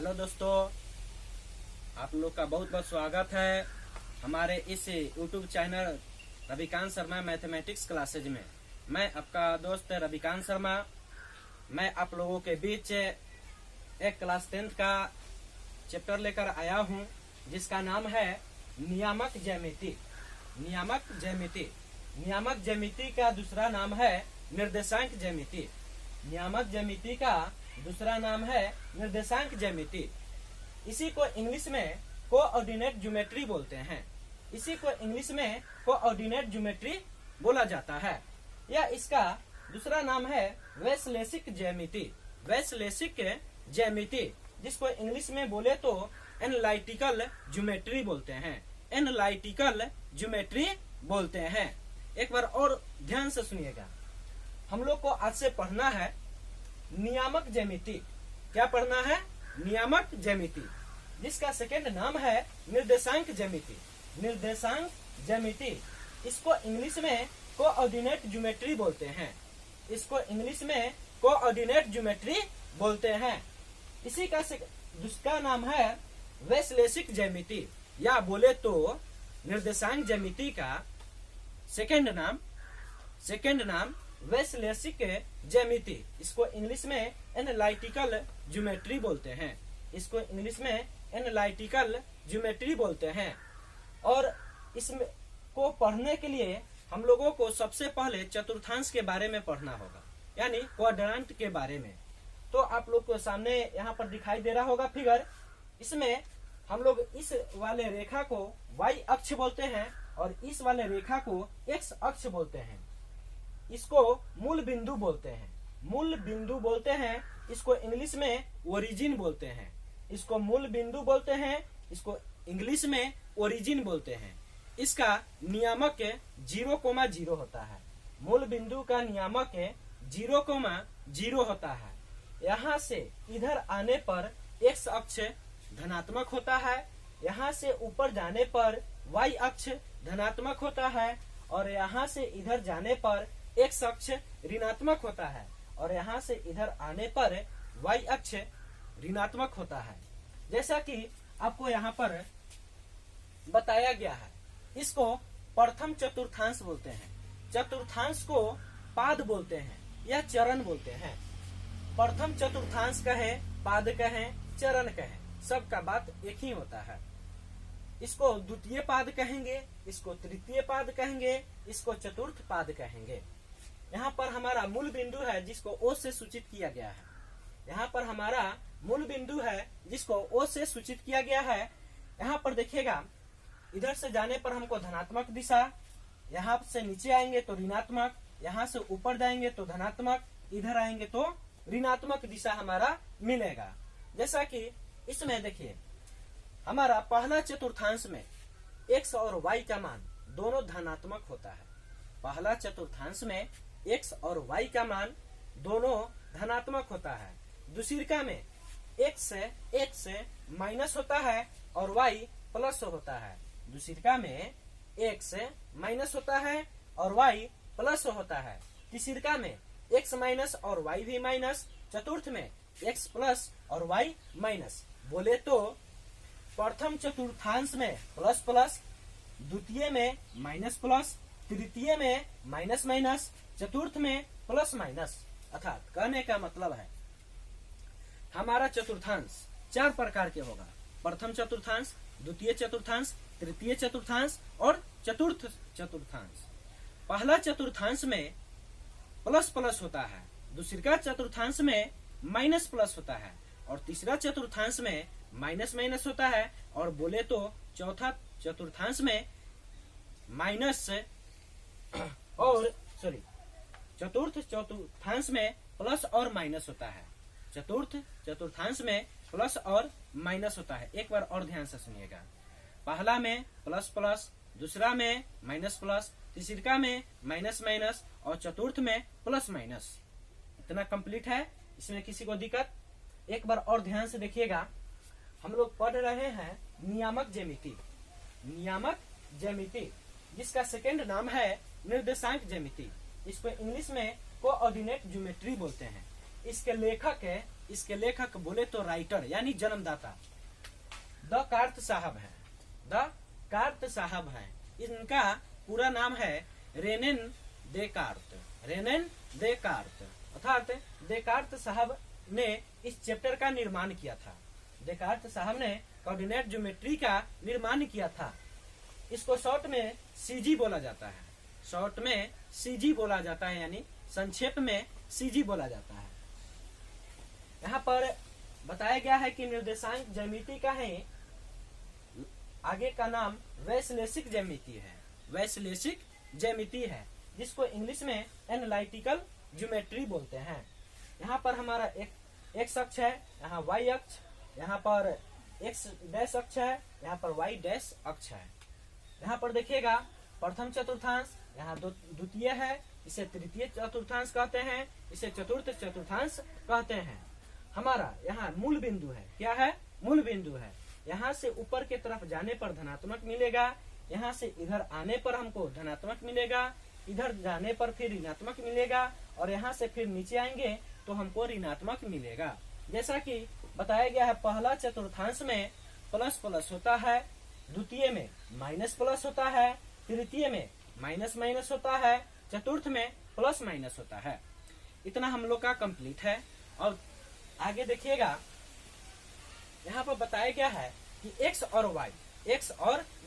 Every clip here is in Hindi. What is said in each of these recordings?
हेलो दोस्तों, आप लोग का बहुत बहुत स्वागत है हमारे इस YouTube channel Ravikant Sharma mathematics classes में। मैं आपका दोस्त रविकांत शर्मा। मैं आप लोगों के बीच एक क्लास 10th का चैप्टर लेकर आया हूं, जिसका नाम है नियामक ज्यामिति। नियामक ज्यामिति नियामक ज्यामिति का दूसरा नाम है निर्देशांक ज्यामिति। नियामक ज्यामिति का दूसरा नाम है निर्देशांक ज्यामिति। इसी को इंग्लिश में कोऑर्डिनेट ज्योमेट्री बोलते हैं। इसी को इंग्लिश में कोऑर्डिनेट ज्योमेट्री बोला जाता है। या इसका दूसरा नाम है वैश्लेषिक ज्यामिति। वैश्लेषिक ज्यामिति, जिसको इंग्लिश में बोले तो एनालिटिकल ज्योमेट्री बोलते हैं। एनालिटिकल ज्योमेट्री बोलते हैं। एक बार और ध्यान से सुनिएगा। हम लोग को आज से पढ़ना है नियामक ज्यामिति। क्या पढ़ना है? नियामक ज्यामिति, जिसका सेकेंड नाम है निर्देशांक ज्यामिति। निर्देशांक ज्यामिति, इसको इंग्लिश में कोऑर्डिनेट ज्योमेट्री बोलते हैं। इसको इंग्लिश में कोऑर्डिनेट ज्योमेट्री बोलते हैं। इसी का दूसरा नाम है वैश्लेषिक ज्यामिति, या बोले तो निर्देशांक ज्यामिति का सेकेंड नाम वैश्लेषिक ज्यामिति। इसको इंग्लिश में एनालिटिकल ज्योमेट्री बोलते हैं। इसको इंग्लिश में एनालिटिकल ज्योमेट्री बोलते हैं। और इसमें को पढ़ने के लिए हम लोगों को सबसे पहले चतुर्थांश के बारे में पढ़ना होगा, यानी क्वाड्रेंट के बारे में। तो आप लोग को सामने यहाँ पर दिखाई दे रहा होगा फिगर। इसमें हम लोग इस वाले रेखा को y अक्ष बोलते हैं और इस वाले रेखा को x अक्ष बोलते हैं। इसको मूल बिंदु बोलते हैं। मूल बिंदु बोलते हैं। इसको इंग्लिश में ओरिजिन बोलते हैं। इसको मूल बिंदु बोलते हैं। इसको इंग्लिश में ओरिजिन बोलते हैं। इसका नियामक 0,0 होता है। मूल बिंदु का नियामक 0,0 होता है। यहाँ से इधर आने पर x अक्ष धनात्मक होता है। यहाँ से ऊपर जाने पर y अक्ष धनात्मक होता है। और यहाँ से इधर जाने पर x अक्ष ऋणात्मक होता है। और यहाँ से इधर आने पर y अक्ष ऋणात्मक होता है। जैसा कि आपको यहाँ पर बताया गया है। इसको प्रथम चतुर्थांश बोलते हैं। चतुर्थांश को पाद बोलते हैं या चरण बोलते हैं। प्रथम चतुर्थांश कहे, पाद कहे, चरण कहे, सबका बात एक ही होता है। इसको द्वितीय पाद कहेंगे, इसको तृतीय पाद कहेंगे, इसको चतुर्थ पाद कहेंगे। यहाँ पर हमारा मूल बिंदु है, जिसको O से सूचित किया गया है। यहाँ पर हमारा मूल बिंदु है, जिसको O से सूचित किया गया है। यहाँ पर देखिएगा, इधर से जाने पर हमको धनात्मक दिशा, यहाँ से नीचे आएंगे तो ऋणात्मक, यहाँ से ऊपर जाएंगे तो धनात्मक, इधर आएंगे तो ऋणात्मक दिशा हमारा मिलेगा। जैसा कि इसमें देखिए, हमारा पहला चतुर्थांश में x और y का मान दोनों धनात्मक होता है। पहला चतुर्थांश में x और y का मान दोनों धनात्मक होता है। दूसरिका में x माइनस होता है और y प्लस होता है। दूसरिका में x माइनस होता है और y प्लस होता है। तीसरिका में x माइनस और y भी माइनस। चतुर्थ में x प्लस और y माइनस। बोले तो प्रथम चतुर्थांश में प्लस प्लस, द्वितीय में माइनस प्लस, तृतीय में माइनस माइनस, चतुर्थ में प्लस माइनस। अर्थात कहने का मतलब है हमारा चतुर्थांश 4 प्रकार के होगा। प्रथम चतुर्थांश, द्वितीय चतुर्थांश, तृतीय चतुर्थांश और चतुर्थ चतुर्थांश। पहला चतुर्थांश में प्लस प्लस होता है, दूसरा चतुर्थांश में माइनस प्लस होता है और तीसरा चतुर्थांश में माइनस माइनस होता है। और बोले तो चौथा चतुर्थांश में माइनस और चतुर्थ चतुर्थांश में प्लस और माइनस होता है। चतुर्थ चतुर्थांश में प्लस और माइनस होता है। एक बार और ध्यान से सुनिएगा। पहला में प्लस प्लस, दूसरा में माइनस प्लस, तीसरा में माइनस माइनस और चतुर्थ में प्लस माइनस। इतना कंप्लीट है, इसमें किसी को दिक्कत? एक बार और ध्यान से देखिएगा। हम लोग पढ़ रहे हैं नियामक ज्यामिति। नियामक ज्यामिति, जिसका सेकेंड नाम है निर्देशांक ज्यामिति। इसको इंग्लिश में कोऑर्डिनेट ज्योमेट्री बोलते हैं। इसके लेखक बोले तो राइटर यानी जन्मदाता द कार्त साहब है। द कार्त साहब है। इनका पूरा नाम है रेनेन देकार्त। रेनेन देकार्त अर्थात देकार्त साहब ने इस चैप्टर का निर्माण किया था। देकार्त साहब ने कोऑर्डिनेट ज्योमेट्री का निर्माण किया था। इसको शॉर्ट में सीजी बोला जाता है। शॉर्ट में सीजी बोला जाता है यानी संक्षेप में सीजी बोला जाता है। यहाँ पर बताया गया है कि निर्देशांक ज्यामिति का है आगे का नाम वैश्लेषिक ज्यामिति है। वैश्लेषिक ज्यामिति है जिसको इंग्लिश में एनालिटिकल ज्योमेट्री बोलते हैं। यहाँ पर हमारा एक एक्स अक्ष है, यहाँ वाई अक्ष, यहाँ पर एक्स डैश अक्ष है, यहाँ पर वाई डैश अक्ष है। यहाँ पर देखिएगा प्रथम चतुर्थांश यहाँ द्वितीय है, इसे तृतीय चतुर्थांश कहते हैं, इसे चतुर्थ चतुर्थांश कहते हैं। हमारा यहाँ मूल बिंदु है। क्या है? मूल बिंदु है। यहाँ से ऊपर के तरफ जाने पर धनात्मक मिलेगा, यहाँ से इधर आने पर हमको धनात्मक मिलेगा, इधर जाने पर फिर ऋणात्मक मिलेगा और यहाँ से फिर नीचे आएंगे तो हमको ऋणात्मक मिलेगा। जैसा कि बताया गया है पहला चतुर्थांश में प्लस प्लस होता है, द्वितीय में माइनस प्लस होता है, तृतीय में माइनस माइनस होता है, चतुर्थ में प्लस माइनस होता है। इतना हम लोग का कंप्लीट है। और आगे देखिएगा यहाँ पर बताया गया है कि x और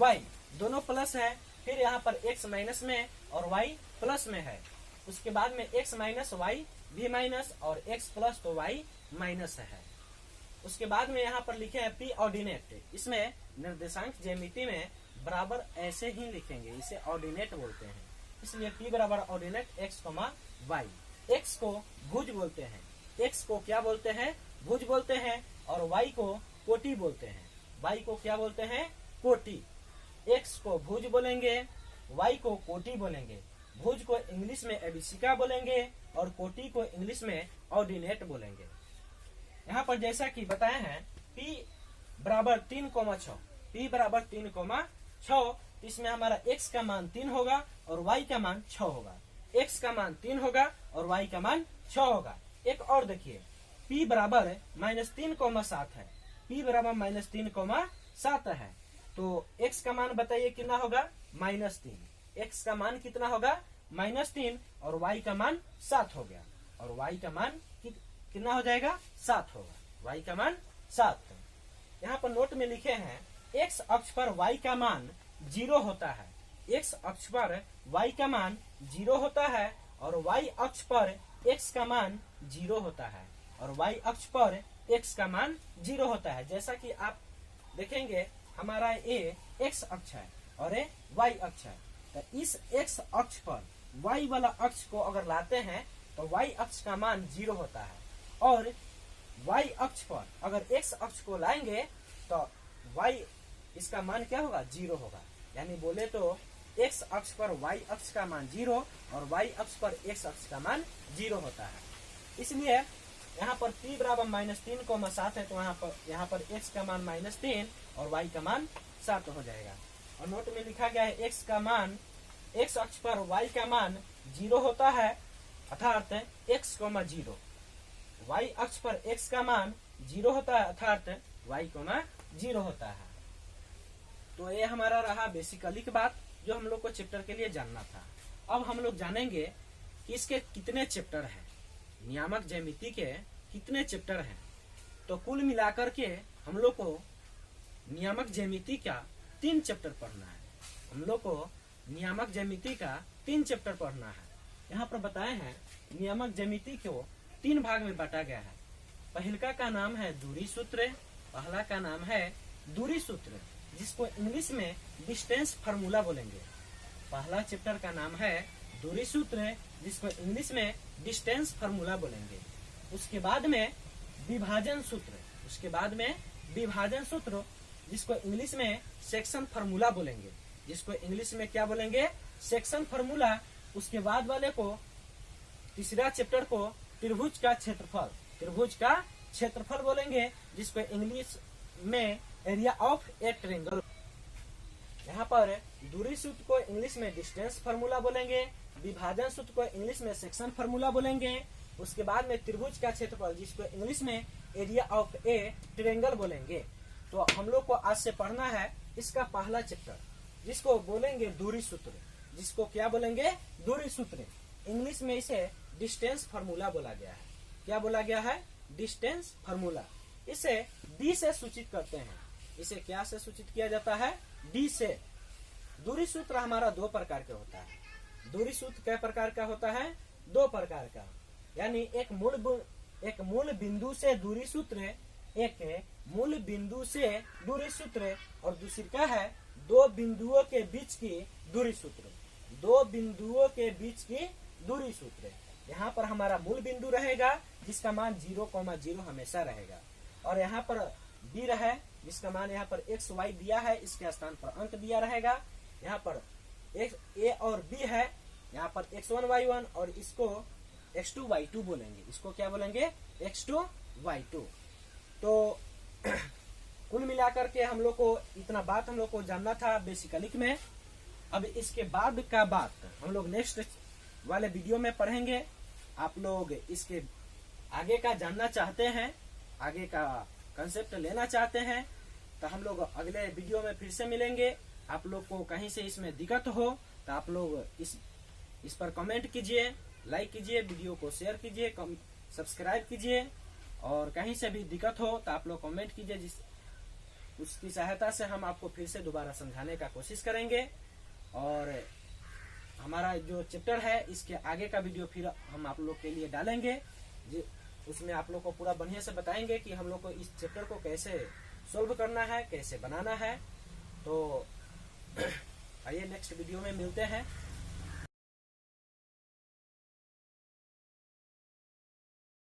y दोनों प्लस है, फिर यहाँ पर x माइनस में और y प्लस में है। उसके बाद में x माइनस y भी माइनस और x प्लस तो y माइनस है। उसके बाद में यहाँ पर लिखे हैं p ऑर्डिनेट। इसमें निर्देशांक ज्यामिति में बराबर ऐसे ही लिखेंगे, इसे ऑर्डिनेट बोलते हैं। इसलिए p बराबर ऑर्डिनेट x, y। x को भुज बोलते हैं। x को क्या बोलते हैं? भुज बोलते हैं। और y को कोटि बोलते हैं। y को क्या बोलते हैं? कोटि। x को भुज बोलेंगे, y को कोटि बोलेंगे। भुज को इंग्लिश में एबिसिका बोलेंगे और कोटि को इंग्लिश में ऑर्डिनेट बोलेंगे। यहाँ पर जैसा कि बताए हैं p बराबर 3,6, p बराबर 3,6, इसमें हमारा x का मान 3 होगा और y का मान 6 होगा। x का मान 3 होगा और y का मान 6 होगा। एक और देखिए p बराबर -3,7 है। p बराबर -3,7 है तो x का मान बताइए कितना होगा? -3। x का मान कितना होगा? -3 और y का मान 7 हो गया। और y का मान कितना हो जाएगा? 7 होगा। y का मान 7। यहाँ पर नोट में लिखे हैं x अक्ष पर y का मान 0 होता है। x अक्ष पर y का मान 0 होता है और y अक्ष पर x का मान 0 होता है और y अक्ष पर x का मान 0 होता है। जैसा कि आप देखेंगे हमारा ये x अक्ष है और ये y अक्ष है। तो इस x अक्ष पर y वाला अक्ष को अगर लाते हैं तो y अक्ष का मान 0 होता है और y अक्ष पर अगर x अक्ष को लाएंगे तो y इसका मान क्या होगा? 0 होगा। यानी बोले तो x अक्ष पर y अक्ष का मान 0 और y अक्ष पर x अक्ष का मान 0 होता है। इसलिए यहाँ पर p बराबर -3,7 है तो यहाँ पर x का मान -3 और y का मान 7 हो जाएगा। और नोट में लिखा गया है x अक्ष पर y का मान 0 होता है अर्थात x, 0। y अक्ष पर x का मान 0 होता है अर्थात y, 0 होता है। तो ये हमारा रहा बेसिकली की बात जो हम लोग को चैप्टर के लिए जानना था। अब हम लोग जानेंगे कि इसके कितने चैप्टर हैं, नियामक ज्यामिति के कितने चैप्टर हैं। तो कुल मिलाकर के हम लोग को नियामक ज्यामिति का 3 चैप्टर पढ़ना है। हम लोग को नियामक ज्यामिति का 3 चैप्टर पढ़ना है। यहाँ पर बताए हैं नियामक ज्यामिति को 3 भाग में बांटा गया है। पहला का नाम है दूरी सूत्र, पहला का नाम है दूरी सूत्र जिसको इंग्लिश में डिस्टेंस फार्मूला बोलेंगे। पहला चैप्टर का नाम है दूरी सूत्र जिसको इंग्लिश में डिस्टेंस फार्मूला बोलेंगे। उसके बाद में विभाजन सूत्र जिसको इंग्लिश में सेक्शन फार्मूला बोलेंगे, जिसको इंग्लिश में क्या बोलेंगे? Section formula. उसके बाद वाले को तीसरा चैप्टर को त्रिभुज का क्षेत्रफल बोलेंगे जिसको इंग्लिश में एरिया ऑफ ए ट्रायंगल। यहाँ पर दूरी सूत्र को इंग्लिश में डिस्टेंस फार्मूला बोलेंगे, विभाजन सूत्र को इंग्लिश में सेक्शन फार्मूला बोलेंगे। उसके बाद में त्रिभुज का क्षेत्रफल, जिसको इंग्लिश में एरिया ऑफ ए ट्रायंगल बोलेंगे। तो हम लोग को आज से पढ़ना है इसका पहला चैप्टर, जिसको बोलेंगे दूरी सूत्र। जिसको क्या बोलेंगे? दूरी सूत्र। इंग्लिश में इसे डिस्टेंस फार्मूला बोला गया है। क्या बोला गया है? Distance formula. इसे डी से सूचित करते हैं। इसे क्या से सूचित किया जाता है? डी से। दूरी सूत्र हमारा दो प्रकार का होता है। दूरी सूत्र कै प्रकार का होता है? दो प्रकार का। यानी एक मूल बिंदु से दूरी सूत्र, एक मूल बिंदु से दूरी सूत्र, और दूसरी क्या है? दो बिंदुओं के बीच की दूरी सूत्र। दो बिंदुओं के बीच की दूरी सूत्र। यहाँ पर हमारा मूल बिंदु रहेगा जिसका मान 0,0 हमेशा रहेगा, और यहाँ पर बी रहे जिसका मान यहाँ पर x y दिया है, इसके स्थान पर अंक दिया रहेगा। यहाँ पर a और b है, यहाँ पर x1 y1, और इसको x2 y2 बोलेंगे। इसको क्या बोलेंगे? x2 y2। तो कुल मिलाकर के हम लोग को इतना बात हम लोग को जानना था बेसिकली में। अब इसके बाद का बात हम लोग नेक्स्ट वाले वीडियो में पढ़ेंगे। आप लोग इसके आगे का जानना चाहते हैं, आगे का कंसेप्ट लेना चाहते हैं, तो हम लोग अगले वीडियो में फिर से मिलेंगे। आप लोग को कहीं से इसमें दिक्कत हो तो आप लोग इस पर कमेंट कीजिए, लाइक कीजिए, वीडियो को शेयर कीजिए, सब्सक्राइब कीजिए, और कहीं से भी दिक्कत हो तो आप लोग कमेंट कीजिए, उसकी सहायता से हम आपको फिर से दोबारा समझाने का कोशिश करेंगे। और हमारा जो चैप्टर है इसके आगे का वीडियो फिर हम आप लोग के लिए डालेंगे, उसमें आप लोग को पूरा बढ़िया से बताएंगे कि हम लोग को इस चैप्टर को कैसे सॉल्व करना है, कैसे बनाना है। तो आइए नेक्स्ट वीडियो में मिलते हैं।